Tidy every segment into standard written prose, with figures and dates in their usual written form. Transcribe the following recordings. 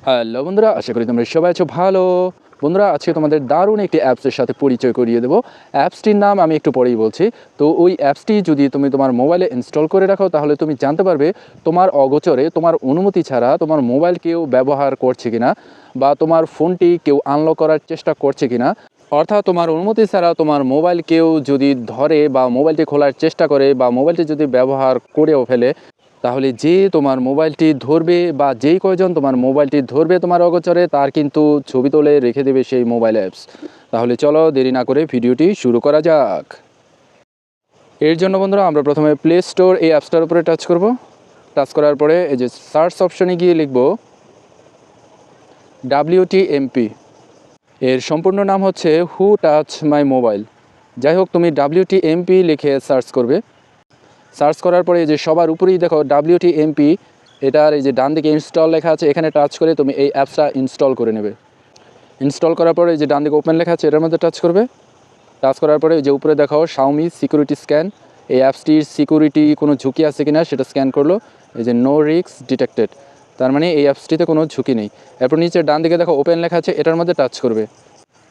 Hello বন্ধুরা, আশা করি তোমরা সবাই আছো ভালো। বন্ধুরা, আজকে তোমাদের দারুণ একটি অ্যাপসের সাথে পরিচয় করিয়ে দেবো। অ্যাপসটির নাম আমি একটু পরেই বলছি। তো ওই অ্যাপসটি যদি তুমি তোমার মোবাইলে ইনস্টল করে রাখো, তাহলে তুমি জানতে পারবে তোমার অগোচরে, তোমার অনুমতি ছাড়া তোমার মোবাইল কেউ ব্যবহার করছে কিনা, বা তোমার ফোনটি কেউ আনলক করার চেষ্টা করছে কিনা। অর্থাৎ তোমার অনুমতি ছাড়া তোমার মোবাইল কেউ যদি ধরে বা মোবাইলটি খোলার চেষ্টা করে বা মোবাইলটি যদি ব্যবহার করেও ফেলে, তাহলে যে তোমার মোবাইলটি ধরবে বা যেই কয়জন তোমার মোবাইলটি ধরবে তোমার অগোচরে, তার কিন্তু ছবি তুলে রেখে দেবে সেই মোবাইল অ্যাপস। তাহলে চলো দেরি না করে ভিডিওটি শুরু করা যাক। এর জন্য বন্ধুরা, আমরা প্রথমে প্লে স্টোর এই অ্যাপসটার উপরে টাচ করব। টাচ করার পরে এই যে সার্চ অপশনে গিয়ে লিখব WTMP। এর সম্পূর্ণ নাম হচ্ছে হু টাচ মাই মোবাইল। যাই হোক, তুমি WTMP লিখে সার্চ করবে। সার্চ করার পরে যে সবার উপরেই দেখো WTMP, এটার এই যে ডান দিকে ইনস্টল লেখা আছে, এখানে টাচ করে তুমি এই অ্যাপসটা ইনস্টল করে নেবে। ইনস্টল করার পরে যে ডান দিকে ওপেন লেখা আছে, এটার মধ্যে টাচ করবে। টাচ করার পরে যে উপরে দেখাও Xiaomi সিকিউরিটি স্ক্যান, এই অ্যাপসটির সিকিউরিটি কোনো ঝুঁকি আছে কিনা সেটা স্ক্যান করলো। এই যে নো রিস্ক ডিটেক্টেড, তার মানে এই অ্যাপসটিতে কোনো ঝুঁকি নেই। এরপর নিচে ডান দিকে দেখো ওপেন লেখা আছে, এটার মধ্যে টাচ করবে।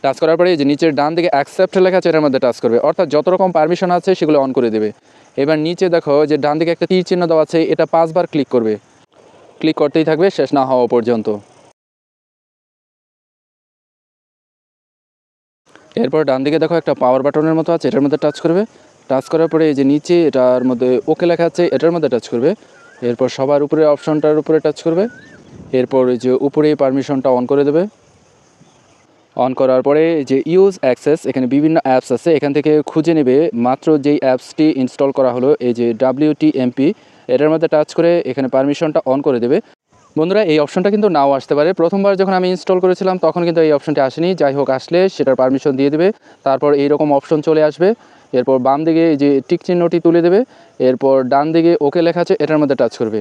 টাচ করার পরে এই যে নিচের ডান দিকে অ্যাকসেপ্ট লেখা আছে, এটার মধ্যে টাচ করবে। অর্থাৎ যত রকম পারমিশন আছে সেগুলো অন করে দেবে। এবার নিচে দেখো যে ডান দিকে একটা তীর চিহ্ন দেওয়া আছে, এটা 5 বার ক্লিক করবে। ক্লিক করতেই থাকবে শেষ না হওয়া পর্যন্ত। এরপর ডান দিকে দেখো একটা পাওয়ার বাটনের মতো আছে, এটার মধ্যে টাচ করবে। টাচ করার পরে এই যে নিচে এটার মধ্যে ওকে লেখা আছে, এটার মধ্যে টাচ করবে। এরপর সবার উপরে অপশনটার উপরে টাচ করবে। এরপর এই যে উপরে পারমিশনটা অন করে দেবে। অন করার পরে যে ইউজ অ্যাক্সেস, এখানে বিভিন্ন অ্যাপস আছে, এখান থেকে খুঁজে নেবে মাত্র যেই অ্যাপসটি ইনস্টল করা হলো, এই যে WTMP, এটার মধ্যে টাচ করে এখানে পারমিশনটা অন করে দেবে। বন্ধুরা, এই অপশনটা কিন্তু নাও আসতে পারে। প্রথমবার যখন আমি ইনস্টল করেছিলাম তখন কিন্তু এই অপশনটি আসেনি। যাই হোক, আসলে সেটার পারমিশন দিয়ে দেবে। তারপর এইরকম অপশন চলে আসবে। এরপর বাম দিকে এই যে টিক চিহ্নটি তুলে দেবে। এরপর ডান দিকে ওকে লেখা আছে, এটার মধ্যে টাচ করবে।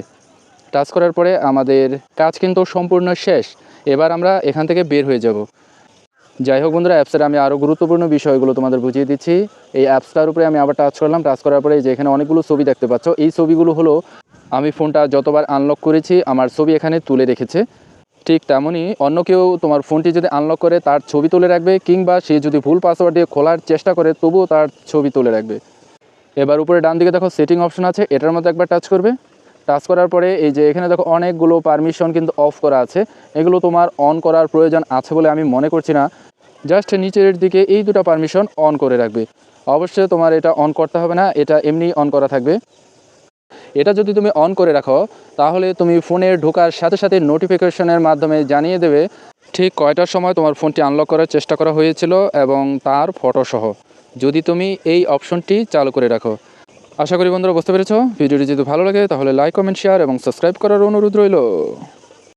টাচ করার পরে আমাদের কাজ কিন্তু সম্পূর্ণ শেষ। এবার আমরা এখান থেকে বের হয়ে যাব। যাই হোক বন্ধুরা, অ্যাপসের আমি আরও গুরুত্বপূর্ণ বিষয়গুলো তোমাদের বুঝিয়ে দিচ্ছি। এই অ্যাপসটার উপরে আমি আবার টাচ করলাম। টাচ করার পরে যে এখানে অনেকগুলো ছবি দেখতে পাচ্ছ, এই ছবিগুলো হলো আমি ফোনটা যতবার আনলক করেছি আমার ছবি এখানে তুলে রেখেছে। ঠিক তেমনই অন্য কেউ তোমার ফোনটি যদি আনলক করে তার ছবি তুলে রাখবে, কিংবা সে যদি ভুল পাসওয়ার্ড দিয়ে খোলার চেষ্টা করে তবুও তার ছবি তুলে রাখবে। এবার উপরে ডান দিকে দেখো সেটিং অপশন আছে, এটার মধ্যে একবার টাচ করবে। টাচ করার পরে এই যে এখানে দেখো অনেকগুলো পারমিশন কিন্তু অফ করা আছে। এগুলো তোমার অন করার প্রয়োজন আছে বলে আমি মনে করছি না। জাস্ট নিচের দিকে এই দুটো পারমিশন অন করে রাখবে। অবশ্যই তোমার এটা অন করতে হবে না, এটা এমনি অন করা থাকবে। এটা যদি তুমি অন করে রাখো, তাহলে তুমি ফোনে ঢোকার সাথে সাথে নোটিফিকেশনের মাধ্যমে জানিয়ে দেবে ঠিক কয়টার সময় তোমার ফোনটি আনলক করার চেষ্টা করা হয়েছিল এবং তার ফটোসহ, যদি তুমি এই অপশনটি চালু করে রাখো। আশা করি বন্ধুরা বুঝতে পেরেছো। ভিডিওটি যদি ভালো লাগে তাহলে লাইক, কমেন্ট, শেয়ার এবং সাবস্ক্রাইব করার অনুরোধ রইল।